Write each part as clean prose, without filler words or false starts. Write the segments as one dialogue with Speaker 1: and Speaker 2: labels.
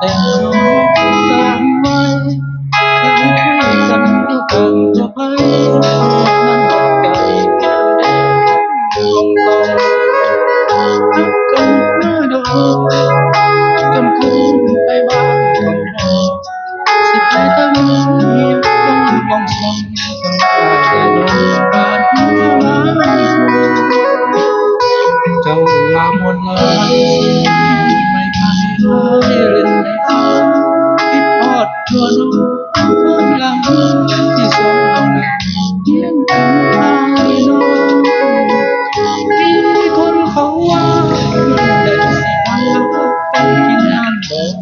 Speaker 1: แต่งรถสร้างไว้เคยคุยกันอยู่กันจะไปนั่นไกลแก้มแดงลงตองรักกันมาโดนจนคืนไปบ้านของเราสิไปตั้งเหียบต้องลองส่องคนตายลงบ้านหัวเจ้าลามนลายไม่ไปให้เล่นในฟ้าคิดทอดตัวน้องคนหลังที่สองเราหนักเยี่ยมถึงตายน้องมีคนเขาว่าได้สิมาเป็นกินงานบอก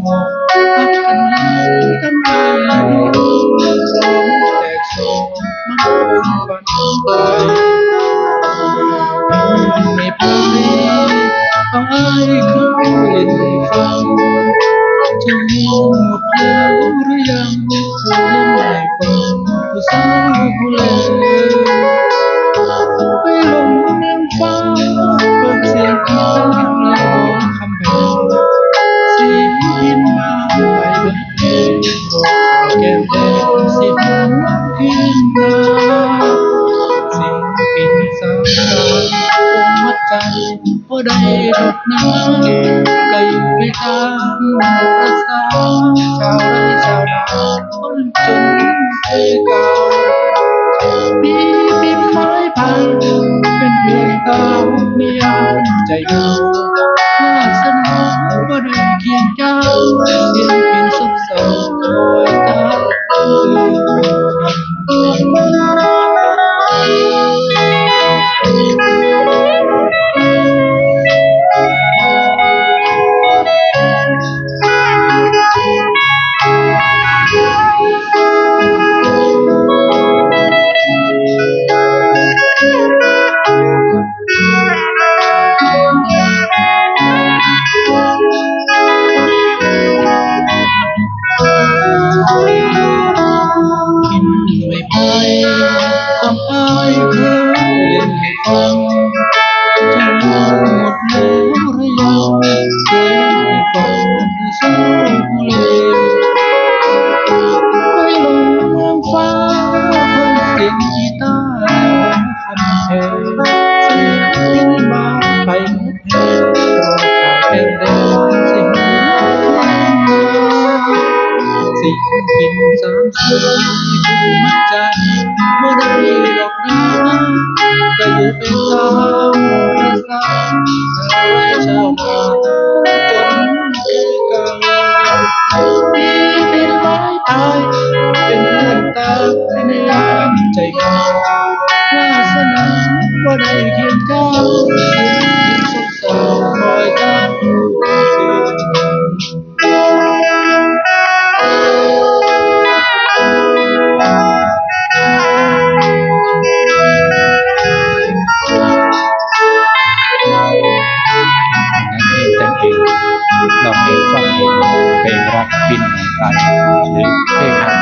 Speaker 1: รักกันนานกันไปร้องแตกโศกมันฝันไปไม่พอต้องอายเขาเล่นให้ฟังจะมีหมดแล้วหรือยังเล่นให้ฟังผู้สาวผู้เล่นไปลงน้ำฟ้าเปิดเสียงกีตาร์และร้องคำเพลงเสียงพินมาไปเบิดเพลงโปรดแก้มแดงสิหัวพินนาสิ่งปินสามดาวมัดใจพอได้ดอกน้ำก็อยู่ไปตามประสาชาวไร่ชาวนาคนจนคือเก่ามีปิดไม้ไผ่เป็นเพื่อนตามนิยามใจเก่าวาสนาบ่ได้เคียงเจ้าเสียงปินสุดเศร้าคอยตามกินไม่ไปต้องอายเคยเล่นให้ฟังจะลืมหมดแล้วหรือยังเล่นให้ฟังที่สองผู้เล่นไปลงเมืองฟ้าเพิ่มเสียงกีตาร์คำเพลงเสียงพินมาไปหมดเพลงรอขอแก้มแดงสิหัวสิ่งกินสามสีผู้มัดใจบ่ได้ดอกน้ำก็อยู่เป็นตามประสาชาวไร่ชาวนาจนคือเก่ามีเป็นไม้ตายเป็นเพื่อนตาในยามใจเก่าวาสนาบ่ได้เคียงเจ้าเสียงพินสดเศร้าคอยตามคืน
Speaker 2: นั้นเองแต่งเองร้องเองฟังเองเพลงรักบินไปหรือเพลงรัก